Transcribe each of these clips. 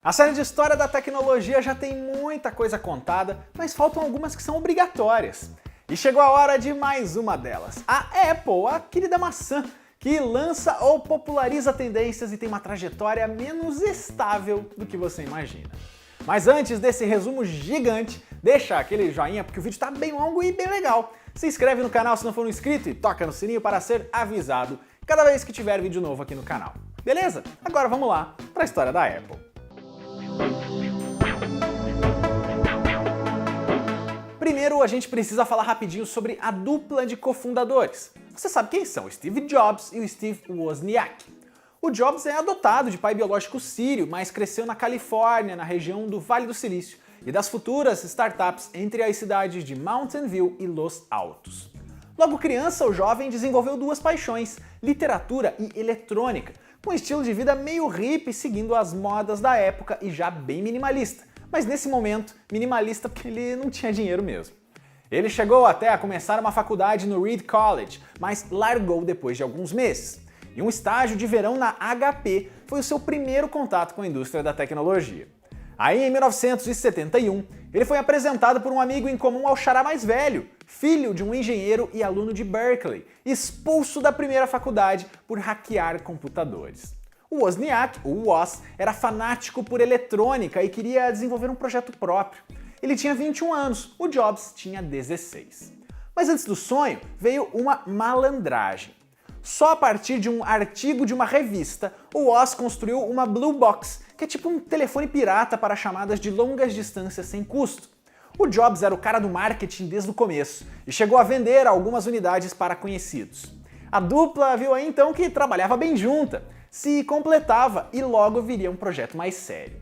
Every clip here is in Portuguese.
A série de história da tecnologia já tem muita coisa contada, mas faltam algumas que são obrigatórias. E chegou a hora de mais uma delas, a Apple, a querida maçã, que lança ou populariza tendências e tem uma trajetória menos estável do que você imagina. Mas antes desse resumo gigante, deixa aquele joinha porque o vídeo tá bem longo e bem legal. Se inscreve no canal se não for inscrito e toca no sininho para ser avisado cada vez que tiver vídeo novo aqui no canal. Beleza? Agora vamos lá para a história da Apple. Primeiro, a gente precisa falar rapidinho sobre a dupla de cofundadores. Você sabe quem são? O Steve Jobs e o Steve Wozniak. O Jobs é adotado de pai biológico sírio, mas cresceu na Califórnia, na região do Vale do Silício, e das futuras startups entre as cidades de Mountain View e Los Altos. Logo criança, o jovem desenvolveu duas paixões, literatura e eletrônica, com um estilo de vida meio hippie, seguindo as modas da época e já bem minimalista. Mas nesse momento, minimalista porque ele não tinha dinheiro mesmo. Ele chegou até a começar uma faculdade no Reed College, mas largou depois de alguns meses. E um estágio de verão na HP foi o seu primeiro contato com a indústria da tecnologia. Aí, em 1971, ele foi apresentado por um amigo em comum ao xará mais velho, filho de um engenheiro e aluno de Berkeley, expulso da primeira faculdade por hackear computadores. O Wozniak, o Woz, era fanático por eletrônica e queria desenvolver um projeto próprio. Ele tinha 21 anos, o Jobs tinha 16. Mas antes do sonho, veio uma malandragem. Só a partir de um artigo de uma revista, o Woz construiu uma Blue Box, que é tipo um telefone pirata para chamadas de longas distâncias sem custo. O Jobs era o cara do marketing desde o começo e chegou a vender algumas unidades para conhecidos. A dupla viu aí então que trabalhava bem junta, se completava e logo viria um projeto mais sério.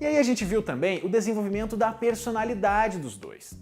E aí a gente viu também o desenvolvimento da personalidade dos dois.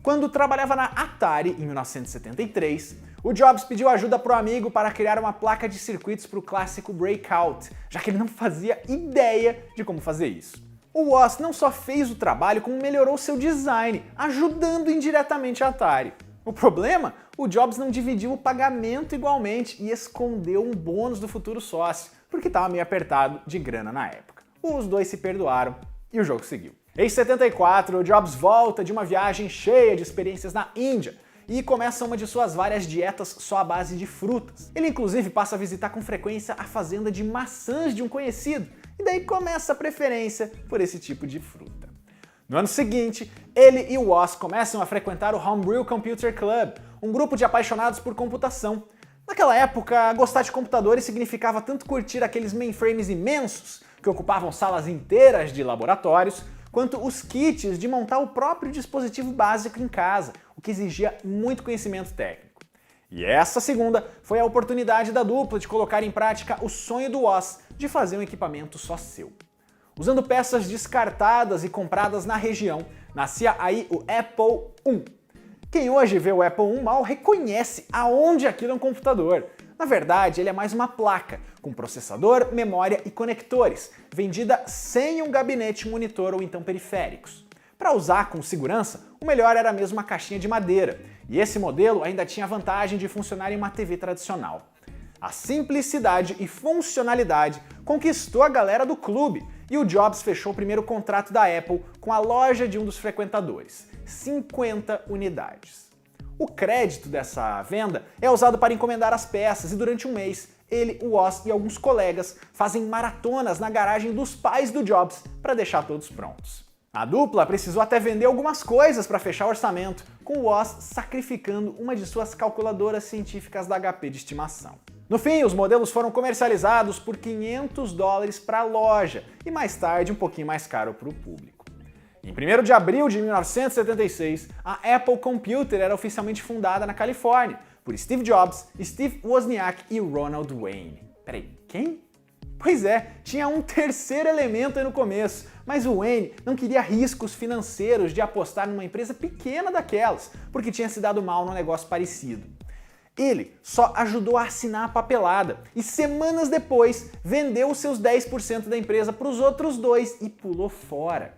Quando trabalhava na Atari, em 1973, o Jobs pediu ajuda para o amigo para criar uma placa de circuitos para o clássico Breakout, já que ele não fazia ideia de como fazer isso. O Woz não só fez o trabalho, como melhorou seu design, ajudando indiretamente a Atari. O problema? O Jobs não dividiu o pagamento igualmente e escondeu um bônus do futuro sócio, porque estava meio apertado de grana na época. Os dois se perdoaram e o jogo seguiu. Em 74, o Jobs volta de uma viagem cheia de experiências na Índia e começa uma de suas várias dietas só à base de frutas. Ele inclusive passa a visitar com frequência a fazenda de maçãs de um conhecido, e daí começa a preferência por esse tipo de fruta. No ano seguinte, ele e o Woz começam a frequentar o Homebrew Computer Club, um grupo de apaixonados por computação. Naquela época, gostar de computadores significava tanto curtir aqueles mainframes imensos, que ocupavam salas inteiras de laboratórios, quanto os kits de montar o próprio dispositivo básico em casa, o que exigia muito conhecimento técnico. E essa segunda foi a oportunidade da dupla de colocar em prática o sonho do Woz de fazer um equipamento só seu. Usando peças descartadas e compradas na região, nascia aí o Apple I. Quem hoje vê o Apple I mal reconhece aonde aquilo é um computador. Na verdade, ele é mais uma placa, com processador, memória e conectores, vendida sem um gabinete monitor ou então periféricos. Para usar com segurança, o melhor era mesmo uma caixinha de madeira, e esse modelo ainda tinha a vantagem de funcionar em uma TV tradicional. A simplicidade e funcionalidade conquistou a galera do clube, e o Jobs fechou o primeiro contrato da Apple com a loja de um dos frequentadores, 50 unidades. O crédito dessa venda é usado para encomendar as peças e durante um mês, ele, o Woz e alguns colegas fazem maratonas na garagem dos pais do Jobs para deixar todos prontos. A dupla precisou até vender algumas coisas para fechar o orçamento, com o Woz sacrificando uma de suas calculadoras científicas da HP de estimação. No fim, os modelos foram comercializados por $500 para a loja e mais tarde um pouquinho mais caro para o público. Em 1º de abril de 1976, a Apple Computer era oficialmente fundada na Califórnia por Steve Jobs, Steve Wozniak e Ronald Wayne. Peraí, quem? Pois é, tinha um terceiro elemento aí no começo, mas o Wayne não queria riscos financeiros de apostar numa empresa pequena daquelas, porque tinha se dado mal num negócio parecido. Ele só ajudou a assinar a papelada e semanas depois vendeu os seus 10% da empresa para os outros dois e pulou fora.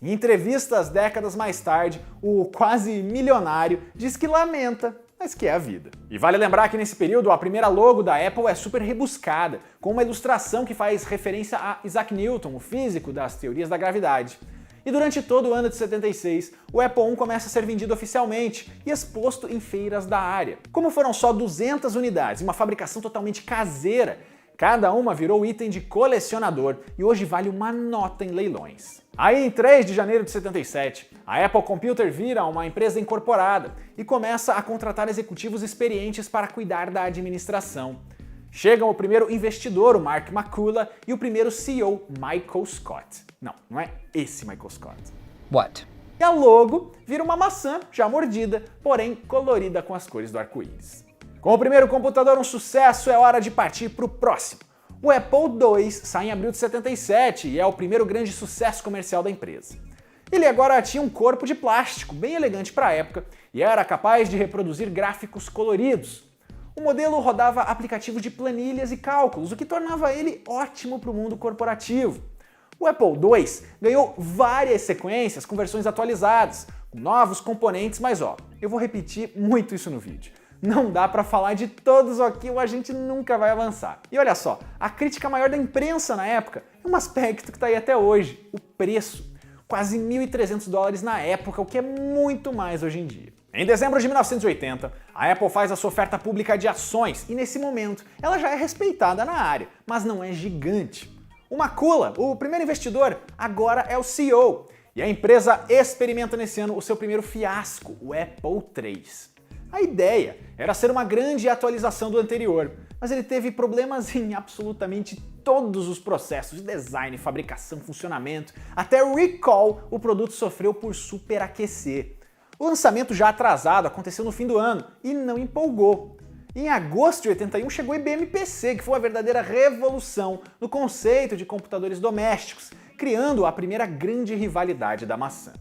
Em entrevistas décadas mais tarde, o quase milionário diz que lamenta mas que é a vida. E vale lembrar que nesse período a primeira logo da Apple é super rebuscada, com uma ilustração que faz referência a Isaac Newton, o físico das teorias da gravidade. E durante todo o ano de 76, o Apple I começa a ser vendido oficialmente e exposto em feiras da área. Como foram só 200 unidades e uma fabricação totalmente caseira, cada uma virou item de colecionador e hoje vale uma nota em leilões. Aí, em 3 de janeiro de 77, a Apple Computer vira uma empresa incorporada e começa a contratar executivos experientes para cuidar da administração. Chegam o primeiro investidor, o Mark McCullough, e o primeiro CEO, Michael Scott. Não é esse Michael Scott. What? E a logo vira uma maçã já mordida, porém colorida com as cores do arco-íris. Com o primeiro computador um sucesso, é hora de partir para o próximo. O Apple II sai em abril de 77 e é o primeiro grande sucesso comercial da empresa. Ele agora tinha um corpo de plástico bem elegante para a época e era capaz de reproduzir gráficos coloridos. O modelo rodava aplicativos de planilhas e cálculos, o que tornava ele ótimo para o mundo corporativo. O Apple II ganhou várias sequências com versões atualizadas, com novos componentes, mas eu vou repetir muito isso no vídeo. Não dá para falar de todos aqui ou a gente nunca vai avançar. E olha só, a crítica maior da imprensa na época é um aspecto que está aí até hoje, o preço. Quase $1.300 na época, o que é muito mais hoje em dia. Em dezembro de 1980, a Apple faz a sua oferta pública de ações e nesse momento ela já é respeitada na área, mas não é gigante. O McCullough, o primeiro investidor, agora é o CEO e a empresa experimenta nesse ano o seu primeiro fiasco, o Apple III. A ideia era ser uma grande atualização do anterior, mas ele teve problemas em absolutamente todos os processos de design, fabricação, funcionamento, até recall o produto sofreu por superaquecer. O lançamento já atrasado aconteceu no fim do ano e não empolgou. Em agosto de 81 chegou o IBM PC, que foi uma verdadeira revolução no conceito de computadores domésticos, criando a primeira grande rivalidade da maçã.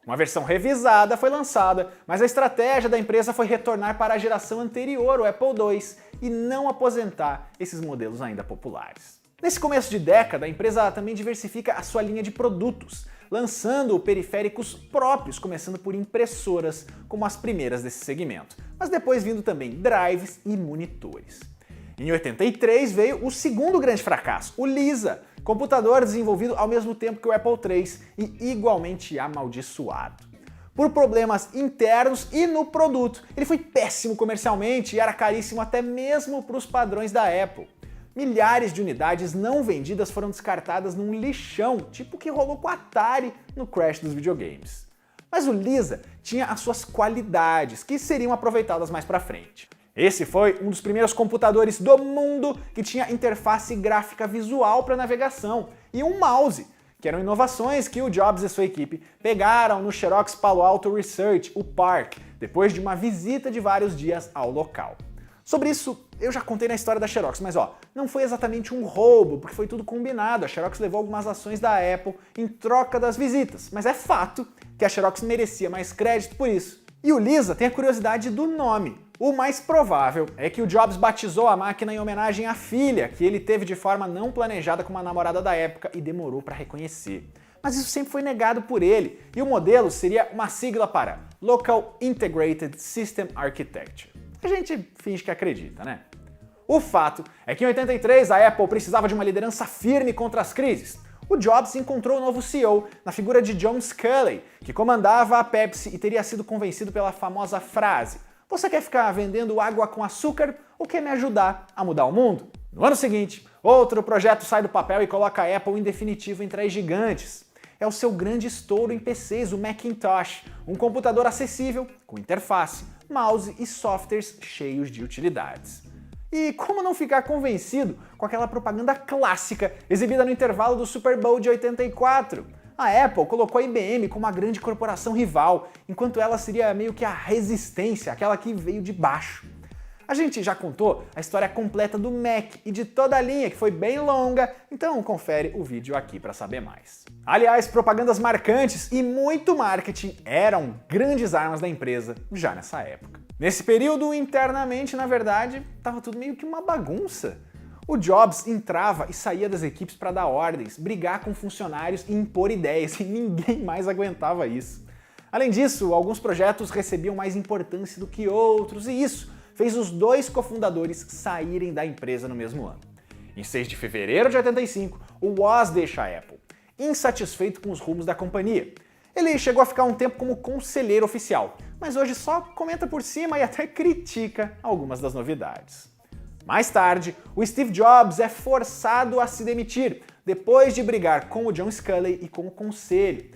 Uma versão revisada foi lançada, mas a estratégia da empresa foi retornar para a geração anterior, o Apple II, e não aposentar esses modelos ainda populares. Nesse começo de década, a empresa também diversifica a sua linha de produtos, lançando periféricos próprios, começando por impressoras, como as primeiras desse segmento, mas depois vindo também drives e monitores. Em 83 veio o segundo grande fracasso, o Lisa, computador desenvolvido ao mesmo tempo que o Apple III e igualmente amaldiçoado. Por problemas internos e no produto, ele foi péssimo comercialmente e era caríssimo até mesmo para os padrões da Apple. Milhares de unidades não vendidas foram descartadas num lixão, tipo o que rolou com o Atari no crash dos videogames. Mas o Lisa tinha as suas qualidades, que seriam aproveitadas mais para frente. Esse foi um dos primeiros computadores do mundo que tinha interface gráfica visual para navegação e um mouse, que eram inovações que o Jobs e sua equipe pegaram no Xerox Palo Alto Research, o PARC, depois de uma visita de vários dias ao local. Sobre isso, eu já contei na história da Xerox, mas não foi exatamente um roubo, porque foi tudo combinado. A Xerox levou algumas ações da Apple em troca das visitas, mas é fato que a Xerox merecia mais crédito por isso. E o Lisa tem a curiosidade do nome. O mais provável é que o Jobs batizou a máquina em homenagem à filha, que ele teve de forma não planejada com uma namorada da época e demorou para reconhecer. Mas isso sempre foi negado por ele, e o modelo seria uma sigla para Local Integrated System Architecture. A gente finge que acredita, né? O fato é que em 83 a Apple precisava de uma liderança firme contra as crises. O Jobs encontrou o novo CEO na figura de John Sculley, que comandava a Pepsi e teria sido convencido pela famosa frase: "Você quer ficar vendendo água com açúcar ou quer me ajudar a mudar o mundo?" No ano seguinte, outro projeto sai do papel e coloca a Apple em definitivo entre as gigantes. É o seu grande estouro em PCs, o Macintosh, um computador acessível, com interface, mouse e softwares cheios de utilidades. E como não ficar convencido com aquela propaganda clássica exibida no intervalo do Super Bowl de 84? A Apple colocou a IBM como uma grande corporação rival, enquanto ela seria meio que a resistência, aquela que veio de baixo. A gente já contou a história completa do Mac e de toda a linha, que foi bem longa, então confere o vídeo aqui para saber mais. Aliás, propagandas marcantes e muito marketing eram grandes armas da empresa já nessa época. Nesse período, internamente, na verdade, estava tudo meio que uma bagunça. O Jobs entrava e saía das equipes para dar ordens, brigar com funcionários e impor ideias, e ninguém mais aguentava isso. Além disso, alguns projetos recebiam mais importância do que outros, e isso fez os dois cofundadores saírem da empresa no mesmo ano. Em 6 de fevereiro de 85, o Woz deixa a Apple, insatisfeito com os rumos da companhia. Ele chegou a ficar um tempo como conselheiro oficial, mas hoje só comenta por cima e até critica algumas das novidades. Mais tarde, o Steve Jobs é forçado a se demitir, depois de brigar com o John Sculley e com o conselho.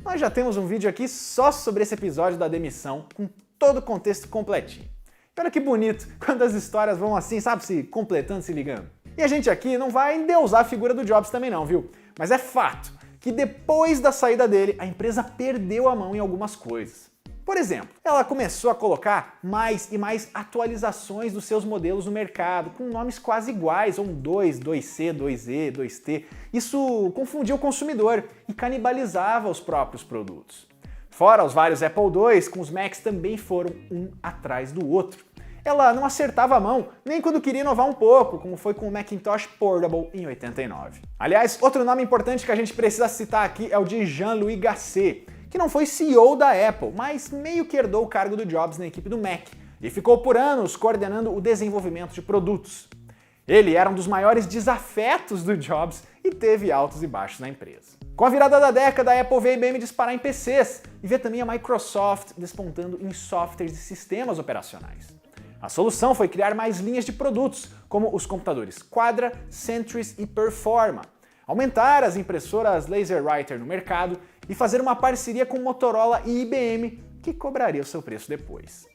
Nós já temos um vídeo aqui só sobre esse episódio da demissão, com todo o contexto completinho. E olha que bonito, quando as histórias vão assim, sabe, se completando, se ligando. E a gente aqui não vai endeusar a figura do Jobs também não, viu? Mas é fato que depois da saída dele, a empresa perdeu a mão em algumas coisas. Por exemplo, ela começou a colocar mais e mais atualizações dos seus modelos no mercado, com nomes quase iguais, ou 2, 2C, 2E, 2T. Isso confundia o consumidor e canibalizava os próprios produtos. Fora os vários Apple II, com os Macs também foram um atrás do outro. Ela não acertava a mão nem quando queria inovar um pouco, como foi com o Macintosh Portable em 89. Aliás, outro nome importante que a gente precisa citar aqui é o de Jean-Louis Gasset, que não foi CEO da Apple, mas meio que herdou o cargo do Jobs na equipe do Mac e ficou por anos coordenando o desenvolvimento de produtos. Ele era um dos maiores desafetos do Jobs e teve altos e baixos na empresa. Com a virada da década, a Apple vê a IBM disparar em PCs e vê também a Microsoft despontando em softwares e sistemas operacionais. A solução foi criar mais linhas de produtos, como os computadores Quadra, Centris e Performa, aumentar as impressoras LaserWriter no mercado e fazer uma parceria com Motorola e IBM, que cobraria o seu preço depois.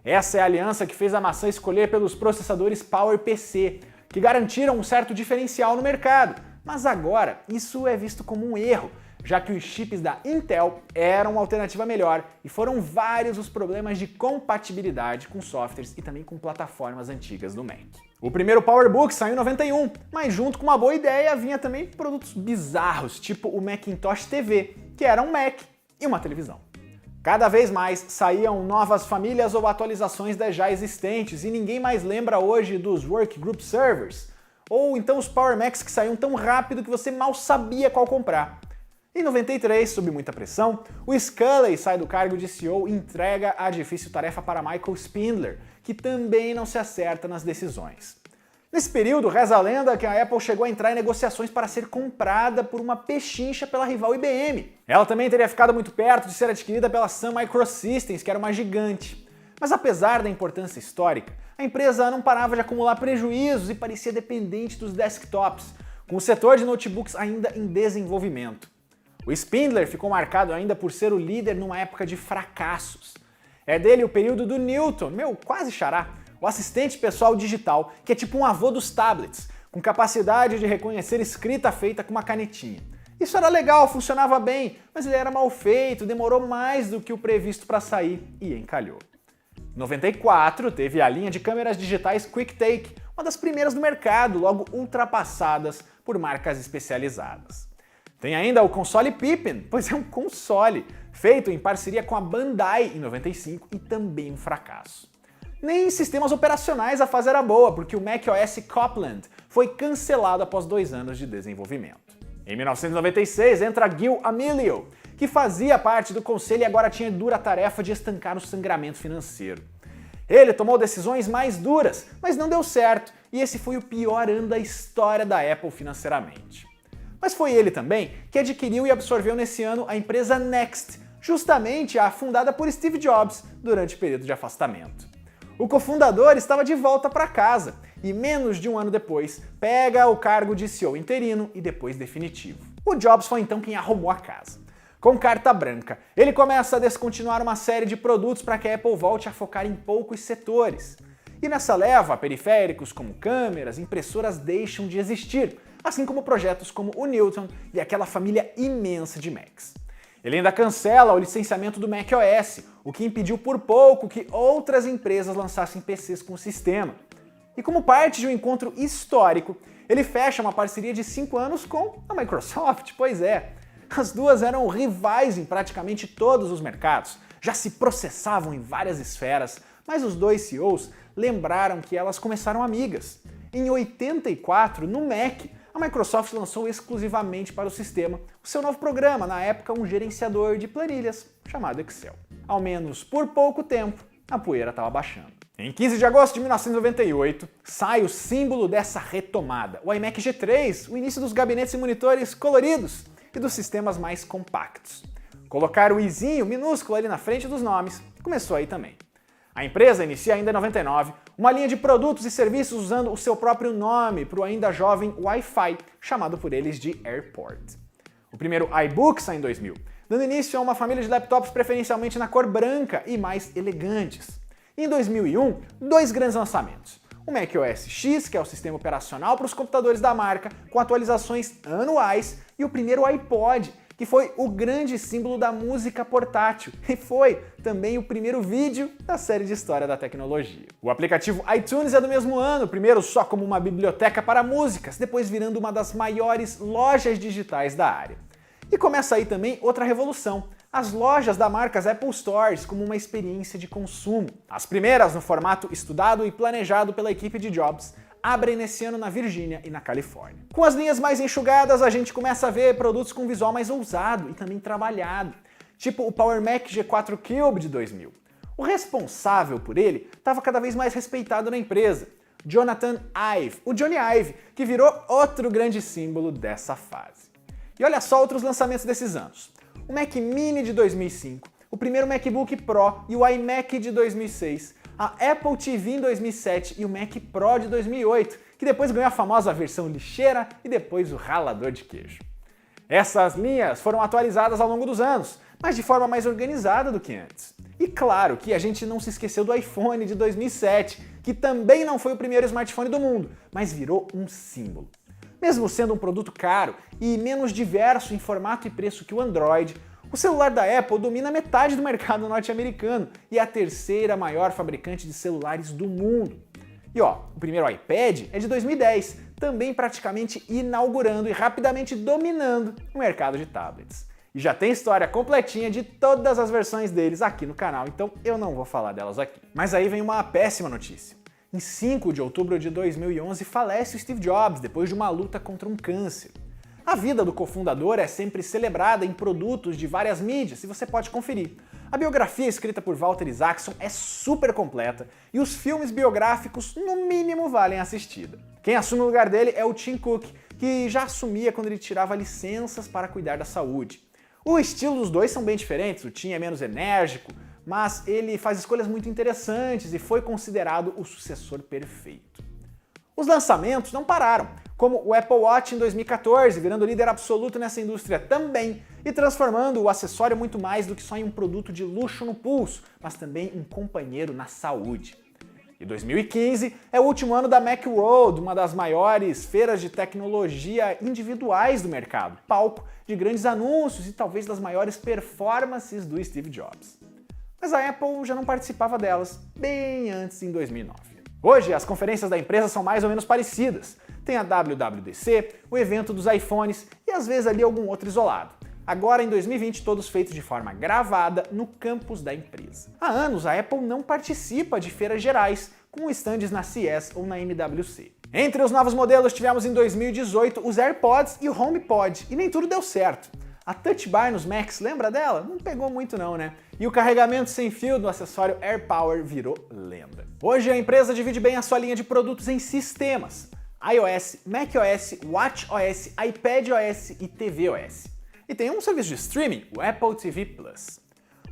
Essa é a aliança que fez a maçã escolher pelos processadores PowerPC, que garantiram um certo diferencial no mercado, mas agora isso é visto como um erro, já que os chips da Intel eram uma alternativa melhor e foram vários os problemas de compatibilidade com softwares e também com plataformas antigas do Mac. O primeiro PowerBook saiu em 91, mas junto com uma boa ideia vinha também produtos bizarros, tipo o Macintosh TV, que era um Mac e uma televisão. Cada vez mais saíam novas famílias ou atualizações das já existentes e ninguém mais lembra hoje dos Workgroup Servers, ou então os Power Macs que saíam tão rápido que você mal sabia qual comprar. Em 93, sob muita pressão, o Sculley sai do cargo de CEO e entrega a difícil tarefa para Michael Spindler, que também não se acerta nas decisões. Nesse período, reza a lenda que a Apple chegou a entrar em negociações para ser comprada por uma pechincha pela rival IBM. Ela também teria ficado muito perto de ser adquirida pela Sun Microsystems, que era uma gigante. Mas apesar da importância histórica, a empresa não parava de acumular prejuízos e parecia dependente dos desktops, com o setor de notebooks ainda em desenvolvimento. O Spindler ficou marcado ainda por ser o líder numa época de fracassos. É dele o período do Newton, meu quase xará, o assistente pessoal digital, que é tipo um avô dos tablets, com capacidade de reconhecer escrita feita com uma canetinha. Isso era legal, funcionava bem, mas ele era mal feito, demorou mais do que o previsto para sair e encalhou. Em 94, teve a linha de câmeras digitais QuickTake, uma das primeiras do mercado, logo ultrapassadas por marcas especializadas. Tem ainda o console Pippin, pois é um console, feito em parceria com a Bandai em 95 e também um fracasso. Nem em sistemas operacionais a fase era boa, porque o macOS Copland foi cancelado após 2 anos de desenvolvimento. Em 1996 entra Gil Amelio, que fazia parte do conselho e agora tinha a dura tarefa de estancar o sangramento financeiro. Ele tomou decisões mais duras, mas não deu certo, e esse foi o pior ano da história da Apple financeiramente. Mas foi ele também que adquiriu e absorveu nesse ano a empresa Next, justamente a fundada por Steve Jobs durante o período de afastamento. O cofundador estava de volta para casa e menos de um ano depois pega o cargo de CEO interino e depois definitivo. O Jobs foi então quem arrumou a casa. Com carta branca, ele começa a descontinuar uma série de produtos para que a Apple volte a focar em poucos setores. E nessa leva, periféricos como câmeras, impressoras deixam de existir, assim como projetos como o Newton e aquela família imensa de Macs. Ele ainda cancela o licenciamento do macOS, o que impediu por pouco que outras empresas lançassem PCs com o sistema. E como parte de um encontro histórico, ele fecha uma parceria de 5 anos com a Microsoft, pois é. As duas eram rivais em praticamente todos os mercados, já se processavam em várias esferas, mas os dois CEOs lembraram que elas começaram amigas. Em 84, no Mac, a Microsoft lançou exclusivamente para o sistema o seu novo programa, na época um gerenciador de planilhas, chamado Excel. Ao menos por pouco tempo, a poeira estava baixando. Em 15 de agosto de 1998, sai o símbolo dessa retomada, o iMac G3, o início dos gabinetes e monitores coloridos e dos sistemas mais compactos. Colocar o izinho minúsculo ali na frente dos nomes começou aí também. A empresa inicia ainda em 99 uma linha de produtos e serviços usando o seu próprio nome para o ainda jovem Wi-Fi, chamado por eles de AirPort. O primeiro iBook sai em 2000, dando início a uma família de laptops preferencialmente na cor branca e mais elegantes. Em 2001, dois grandes lançamentos. O macOS X, que é o sistema operacional para os computadores da marca, com atualizações anuais, e o primeiro iPod, que foi o grande símbolo da música portátil e foi também o primeiro vídeo da série de história da tecnologia. O aplicativo iTunes é do mesmo ano, primeiro só como uma biblioteca para músicas, depois virando uma das maiores lojas digitais da área. E começa aí também outra revolução. As lojas da marca Apple Stores como uma experiência de consumo. As primeiras no formato estudado e planejado pela equipe de Jobs, abrem nesse ano na Virgínia e na Califórnia. Com as linhas mais enxugadas, a gente começa a ver produtos com visual mais ousado e também trabalhado, tipo o Power Mac G4 Cube de 2000. O responsável por ele estava cada vez mais respeitado na empresa, Jonathan Ive, o Johnny Ive, que virou outro grande símbolo dessa fase. E olha só outros lançamentos desses anos. O Mac Mini de 2005, o primeiro MacBook Pro e o iMac de 2006, a Apple TV em 2007 e o Mac Pro de 2008, que depois ganhou a famosa versão lixeira e depois o ralador de queijo. Essas linhas foram atualizadas ao longo dos anos, mas de forma mais organizada do que antes. E claro que a gente não se esqueceu do iPhone de 2007, que também não foi o primeiro smartphone do mundo, mas virou um símbolo. Mesmo sendo um produto caro e menos diverso em formato e preço que o Android, o celular da Apple domina metade do mercado norte-americano e é a terceira maior fabricante de celulares do mundo. E ó, o primeiro iPad é de 2010, também praticamente inaugurando e rapidamente dominando o mercado de tablets. E já tem história completinha de todas as versões deles aqui no canal, então eu não vou falar delas aqui. Mas aí vem uma péssima notícia. Em 5 de outubro de 2011 falece o Steve Jobs depois de uma luta contra um câncer. A vida do cofundador é sempre celebrada em produtos de várias mídias e você pode conferir. A biografia escrita por Walter Isaacson é super completa e os filmes biográficos, no mínimo, valem a assistida. Quem assume o lugar dele é o Tim Cook, que já assumia quando ele tirava licenças para cuidar da saúde. O estilo dos dois são bem diferentes, o Tim é menos enérgico, mas ele faz escolhas muito interessantes e foi considerado o sucessor perfeito. Os lançamentos não pararam, como o Apple Watch em 2014, virando líder absoluto nessa indústria também e transformando o acessório muito mais do que só em um produto de luxo no pulso, mas também um companheiro na saúde. E 2015 é o último ano da Macworld, uma das maiores feiras de tecnologia individuais do mercado, palco de grandes anúncios e talvez das maiores performances do Steve Jobs. Mas a Apple já não participava delas bem antes, em 2009. Hoje, as conferências da empresa são mais ou menos parecidas. Tem a WWDC, o evento dos iPhones e às vezes ali algum outro isolado. Agora, em 2020, todos feitos de forma gravada no campus da empresa. Há anos, a Apple não participa de feiras gerais, com estandes na CES ou na MWC. Entre os novos modelos, tivemos em 2018 os AirPods e o HomePod, e nem tudo deu certo. A Touch Bar nos Macs, lembra dela? Não pegou muito não, né? E o carregamento sem fio do acessório AirPower virou lenda. Hoje a empresa divide bem a sua linha de produtos em sistemas: iOS, macOS, watchOS, iPadOS e tvOS. E tem um serviço de streaming, o Apple TV Plus.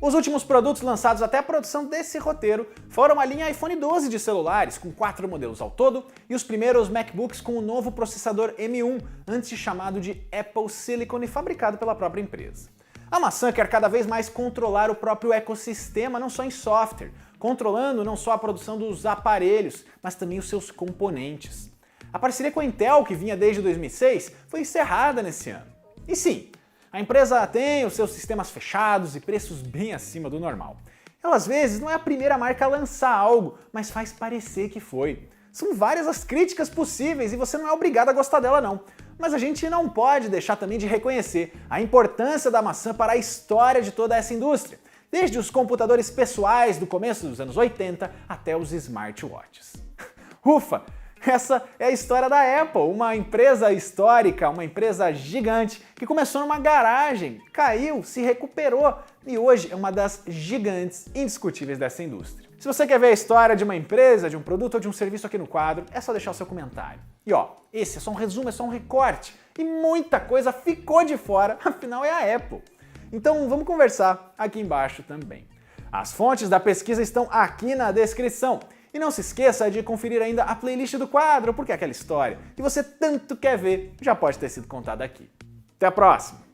Os últimos produtos lançados até a produção desse roteiro foram a linha iPhone 12 de celulares, com 4 modelos ao todo, e os primeiros MacBooks com o novo processador M1, antes chamado de Apple Silicon e fabricado pela própria empresa. A maçã quer cada vez mais controlar o próprio ecossistema, não só em software, controlando não só a produção dos aparelhos, mas também os seus componentes. A parceria com a Intel, que vinha desde 2006, foi encerrada nesse ano. E sim, a empresa tem os seus sistemas fechados e preços bem acima do normal. Ela às vezes não é a primeira marca a lançar algo, mas faz parecer que foi. São várias as críticas possíveis e você não é obrigado a gostar dela não. Mas a gente não pode deixar também de reconhecer a importância da maçã para a história de toda essa indústria, desde os computadores pessoais do começo dos anos 80 até os smartwatches. Ufa! Essa é a história da Apple, uma empresa histórica, uma empresa gigante que começou numa garagem, caiu, se recuperou e hoje é uma das gigantes indiscutíveis dessa indústria. Se você quer ver a história de uma empresa, de um produto ou de um serviço aqui no quadro, é só deixar o seu comentário. E ó, esse é só um resumo, é só um recorte e muita coisa ficou de fora, afinal é a Apple. Então vamos conversar aqui embaixo também. As fontes da pesquisa estão aqui na descrição. E não se esqueça de conferir ainda a playlist do quadro, porque aquela história que você tanto quer ver já pode ter sido contada aqui. Até a próxima!